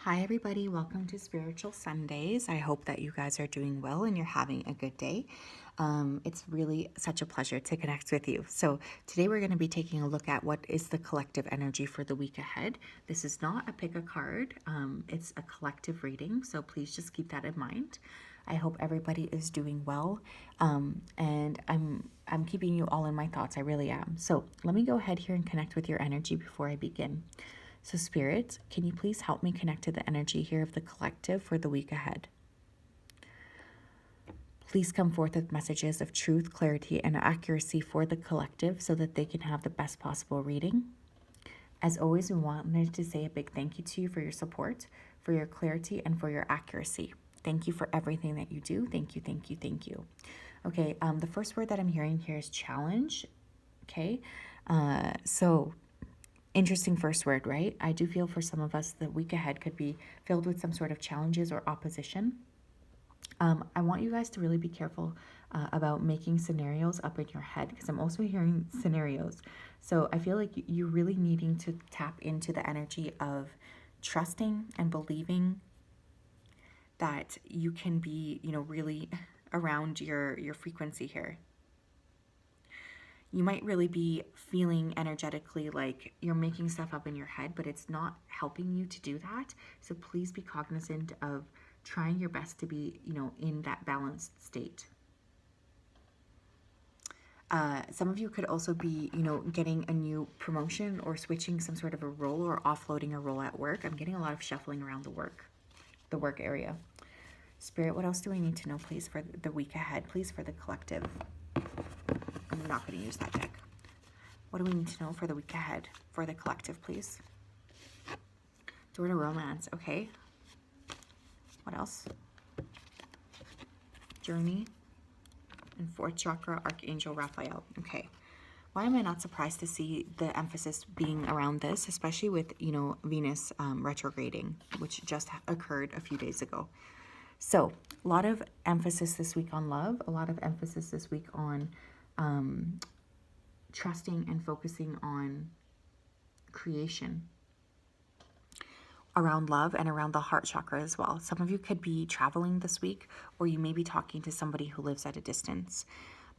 Hi, everybody. Welcome to Spiritual Sundays. I hope that you guys are doing well and you're having a good day. It's really such a pleasure to connect with you. So, today we're going to be taking a look at what is the collective energy for the week ahead. This is not a pick a card, it's a collective reading. So, please just keep that in mind. I hope everybody is doing well. And I'm keeping you all in my thoughts. I really am. So, let me go ahead here and connect with your energy before I begin. So, Spirit, can you please help me connect to the energy here of the collective for the week ahead? Please come forth with messages of truth, clarity, and accuracy for the collective so that they can have the best possible reading. As always, we wanted to say a big thank you to you for your support, for your clarity, and for your accuracy. Thank you for everything that you do. Thank you, thank you, thank you. Okay, the first word that I'm hearing here is challenge. Okay, so interesting first word, right? I do feel for some of us the week ahead could be filled with some sort of challenges or opposition. I want you guys to really be careful about making scenarios up in your head because I'm also hearing scenarios. So I feel like you're really needing to tap into the energy of trusting and believing that you can be, really around your frequency here. You might really be feeling energetically like you're making stuff up in your head, but it's not helping you to do that. So please be cognizant of trying your best to be, in that balanced state. Some of you could also be, getting a new promotion or switching some sort of a role or offloading a role at work. I'm getting a lot of shuffling around the work area. Spirit, what else do I need to know, please, for the week ahead? Please, for the collective. I'm not going to use that deck. What do we need to know for the week ahead for the collective, please? Door to romance. Okay. What else? Journey. And fourth chakra, Archangel Raphael. Okay. Why am I not surprised to see the emphasis being around this, especially with, Venus retrograding, which just occurred a few days ago. So a lot of emphasis this week on love, a lot of emphasis this week on trusting and focusing on creation around love and around the heart chakra as well. Some of you could be traveling this week, or you may be talking to somebody who lives at a distance.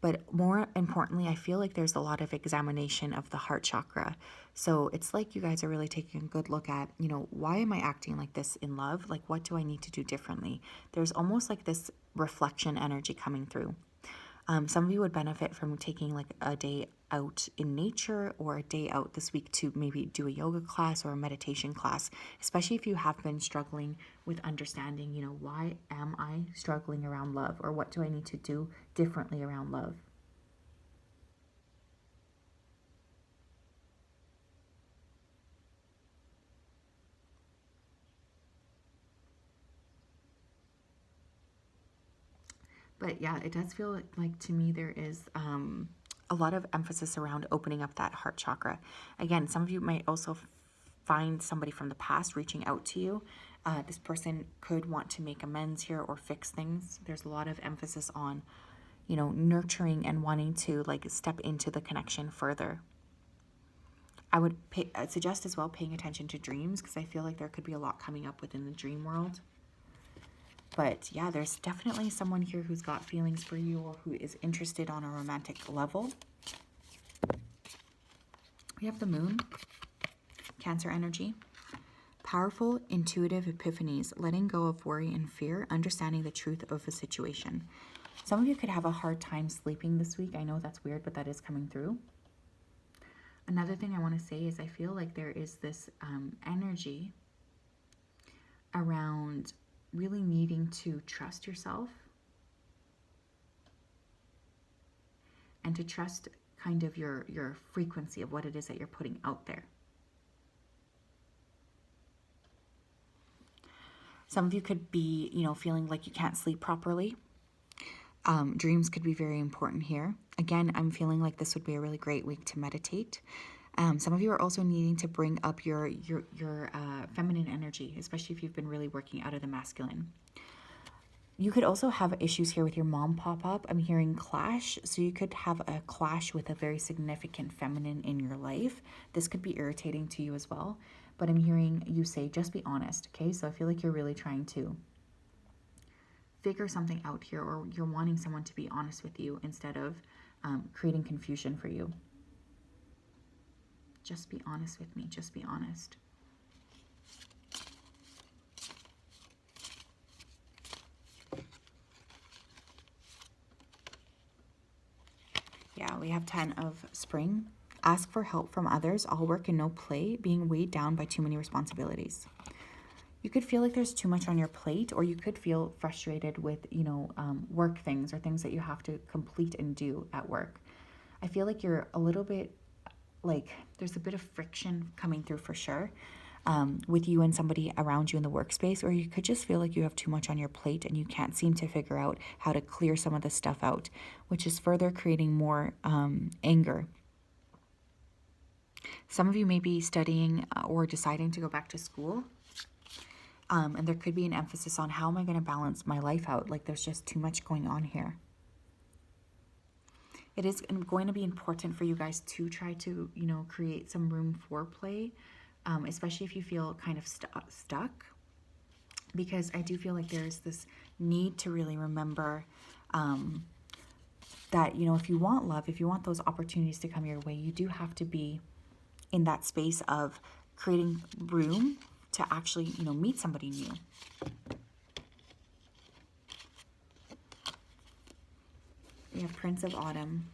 But more importantly, I feel like there's a lot of examination of the heart chakra. So it's like you guys are really taking a good look at, why am I acting like this in love? Like, what do I need to do differently? There's almost like this reflection energy coming through. Some of you would benefit from taking like a day out in nature or a day out this week to maybe do a yoga class or a meditation class, especially if you have been struggling with understanding, why am I struggling around love, or what do I need to do differently around love? But yeah, it does feel like to me there is a lot of emphasis around opening up that heart chakra. Again, some of you might also find somebody from the past reaching out to you. This person could want to make amends here or fix things. There's a lot of emphasis on, nurturing and wanting to step into the connection further. I would suggest as well paying attention to dreams, because I feel like there could be a lot coming up within the dream world. But yeah, there's definitely someone here who's got feelings for you or who is interested on a romantic level. We have the moon, Cancer energy. Powerful, intuitive epiphanies, letting go of worry and fear, understanding the truth of a situation. Some of you could have a hard time sleeping this week. I know that's weird, but that is coming through. Another thing I want to say is I feel like there is this energy around really needing to trust yourself and to trust kind of your frequency of what it is that you're putting out there. Some of you could be, feeling like you can't sleep properly. Dreams could be very important here. Again, I'm feeling like this would be a really great week to meditate. Some of you are also needing to bring up your feminine energy, especially if you've been really working out of the masculine. You could also have issues here with your mom pop up. I'm hearing clash. So you could have a clash with a very significant feminine in your life. This could be irritating to you as well. but I'm hearing you say, just be honest, okay? So I feel like you're really trying to figure something out here, or you're wanting someone to be honest with you instead of creating confusion for you. Just be honest with me. Just be honest. Yeah, we have 10 of spring. Ask for help from others. All work and no play. Being weighed down by too many responsibilities. You could feel like there's too much on your plate, or you could feel frustrated with, work things or things that you have to complete and do at work. I feel like you're a little bit like there's a bit of friction coming through for sure. With you and somebody around you in the workspace, or you could just feel like you have too much on your plate and you can't seem to figure out how to clear some of the stuff out, which is further creating more anger. Some of you may be studying or deciding to go back to school, and there could be an emphasis on how am I going to balance my life out? Like there's just too much going on here. It is going to be important for you guys to try to, create some room for play. Especially if you feel kind of stuck, because I do feel like there's this need to really remember that, if you want love, if you want those opportunities to come your way, you do have to be in that space of creating room to actually, meet somebody new. We have Prince of Autumn.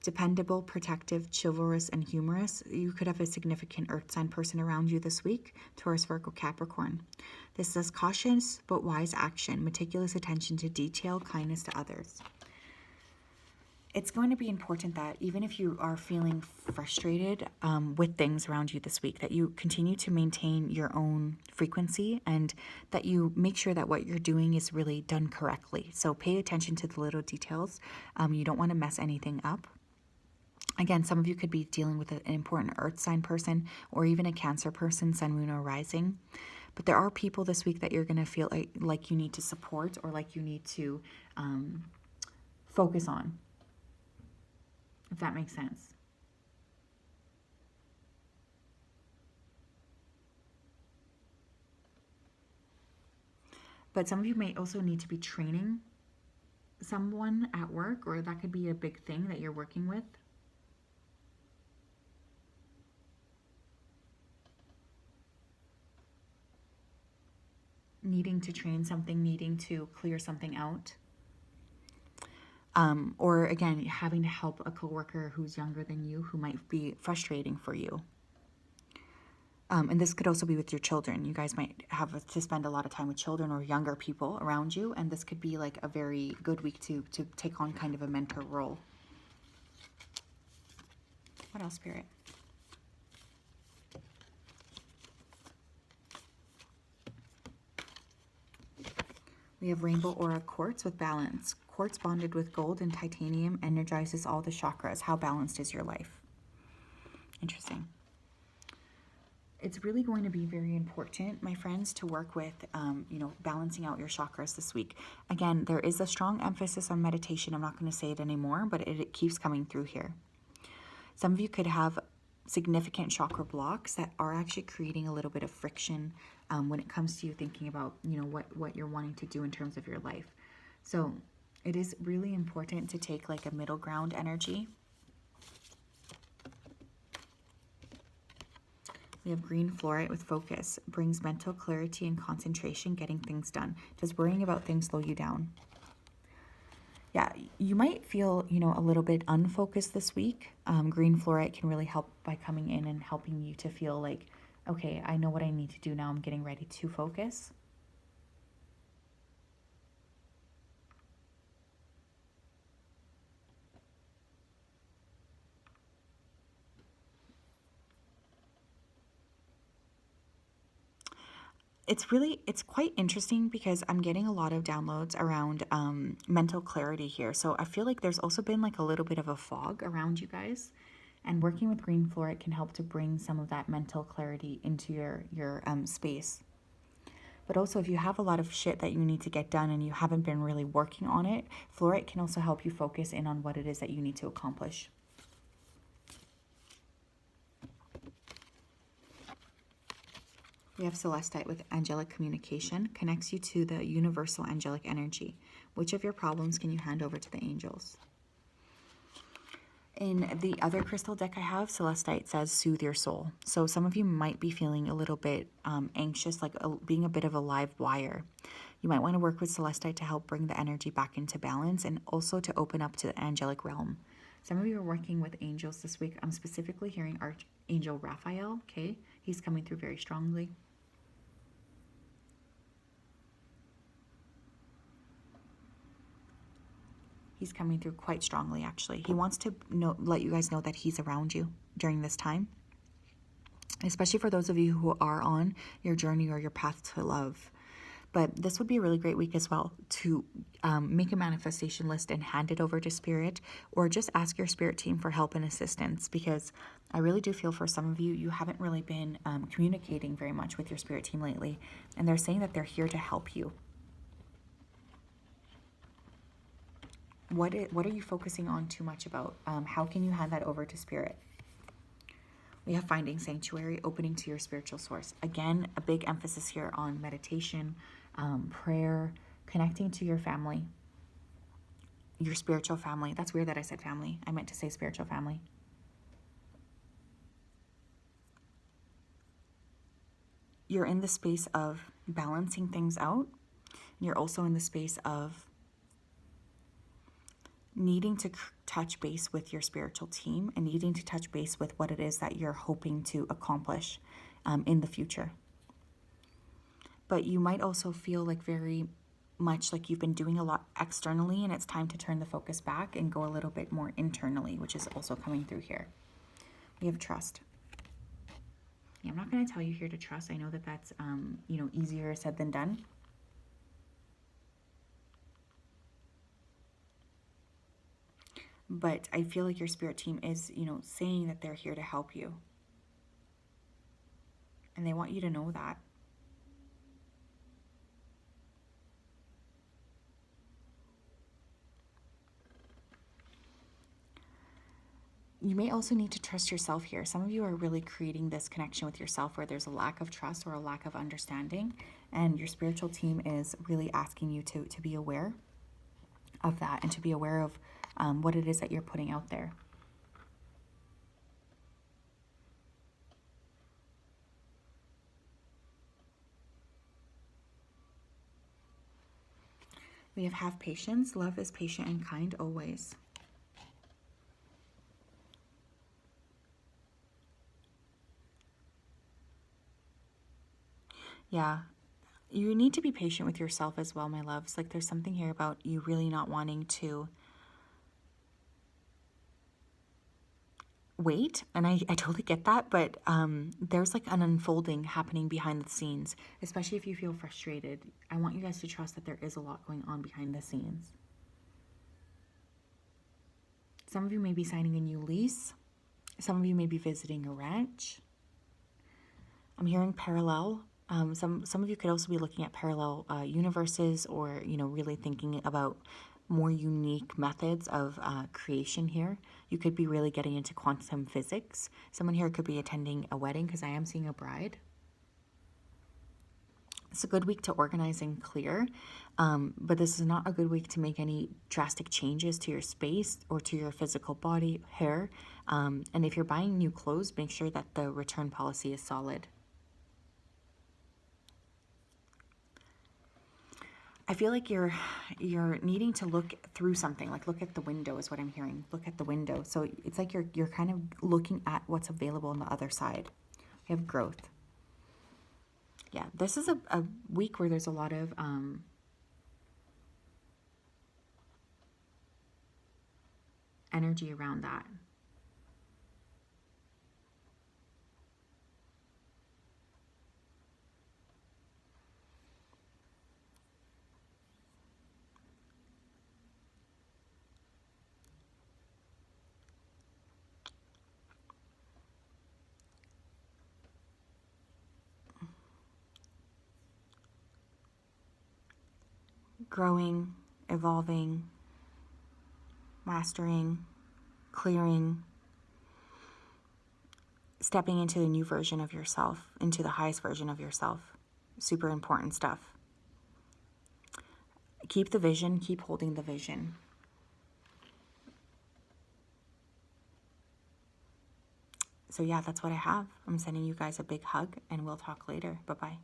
Dependable, protective, chivalrous, and humorous. You could have a significant earth sign person around you this week. Taurus, Virgo, Capricorn. This says cautious but wise action, meticulous attention to detail, kindness to others. It's going to be important that even if you are feeling frustrated with things around you this week, that you continue to maintain your own frequency and that you make sure that what you're doing is really done correctly. So pay attention to the little details. You don't want to mess anything up. Again, some of you could be dealing with an important earth sign person or even a Cancer person, sun, moon, or rising. But there are people this week that you're going to feel like you need to support or like you need to focus on, if that makes sense. But some of you may also need to be training someone at work, or that could be a big thing that you're working with. Needing to train something, needing to clear something out. Or again, having to help a coworker who's younger than you, who might be frustrating for you. And this could also be with your children. You guys might have to spend a lot of time with children or younger people around you, and this could be like a very good week to take on kind of a mentor role. What else, Spirit? We have Rainbow Aura Quartz with balance. Quartz bonded with gold and titanium energizes all the chakras. How balanced is your life? Interesting. It's really going to be very important, my friends, to work with, balancing out your chakras this week. Again, there is a strong emphasis on meditation. I'm not going to say it anymore, but it keeps coming through here. Some of you could have significant chakra blocks that are actually creating a little bit of friction when it comes to you thinking about, what you're wanting to do in terms of your life. So it is really important to take like a middle ground energy. We have green fluorite with focus. Brings mental clarity and concentration, getting things done. Does worrying about things slow you down? Yeah, you might feel, a little bit unfocused this week. Green fluorite can really help by coming in and helping you to feel like, okay, I know what I need to do now. I'm getting ready to focus. It's quite interesting because I'm getting a lot of downloads around mental clarity here. So I feel like there's also been like a little bit of a fog around you guys, and working with green fluorite can help to bring some of that mental clarity into your space. But also, if you have a lot of shit that you need to get done and you haven't been really working on it, fluorite can also help you focus in on what it is that you need to accomplish. We have Celestite with angelic communication, connects you to the universal angelic energy. Which of your problems can you hand over to the angels? In the other crystal deck I have, Celestite says soothe your soul. So some of you might be feeling a little bit anxious, like being a bit of a live wire. You might want to work with Celestite to help bring the energy back into balance and also to open up to the angelic realm. Some of you are working with angels this week. I'm specifically hearing Archangel Raphael, okay? He's coming through very strongly. He's coming through quite strongly, actually. He wants to let you guys know that he's around you during this time, especially for those of you who are on your journey or your path to love. But this would be a really great week as well to make a manifestation list and hand it over to Spirit, or just ask your Spirit team for help and assistance, because I really do feel for some of you, you haven't really been communicating very much with your Spirit team lately, and they're saying that they're here to help you. What are you focusing on too much about? How can you hand that over to Spirit? We have finding sanctuary, opening to your spiritual source. Again, a big emphasis here on meditation, prayer, connecting to your family, your spiritual family. That's weird that I said family. I meant to say spiritual family. You're in the space of balancing things out. You're also in the space of needing to touch base with your spiritual team and needing to touch base with what it is that you're hoping to accomplish in the future. But you might also feel like very much like you've been doing a lot externally, and it's time to turn the focus back and go a little bit more internally, which is also coming through here. We have trust. Yeah, I'm not going to tell you here to trust. I know that that's easier said than done. But I feel like your spirit team is, saying that they're here to help you. And they want you to know that. You may also need to trust yourself here. Some of you are really creating this connection with yourself where there's a lack of trust or a lack of understanding. And your spiritual team is really asking you to be aware of that and to be aware of what it is that you're putting out there. We have patience. Love is patient and kind always. Yeah, you need to be patient with yourself as well, my loves. Like there's something here about you really not wanting to wait, and I totally get that, but there's like an unfolding happening behind the scenes, especially if you feel frustrated. I want you guys to trust that there is a lot going on behind the scenes. Some of you may be signing a new lease. Some of you may be visiting a ranch. I'm hearing parallel. Some of you could also be looking at parallel universes, or really thinking about more unique methods of creation here. You could be really getting into quantum physics. Someone here could be attending a wedding, because I am seeing a bride. It's a good week to organize and clear, but this is not a good week to make any drastic changes to your space or to your physical body, hair. And if you're buying new clothes, make sure that the return policy is solid. I feel like you're needing to look through something, like look at the window is what I'm hearing. Look at the window. So it's like you're kind of looking at what's available on the other side. We have growth. Yeah, this is a week where there's a lot of energy around that. Growing, evolving, mastering, clearing. stepping into the new version of yourself, into the highest version of yourself. Super important stuff. Keep the vision, keep holding the vision. So yeah, that's what I have. I'm sending you guys a big hug, and we'll talk later. Bye-bye.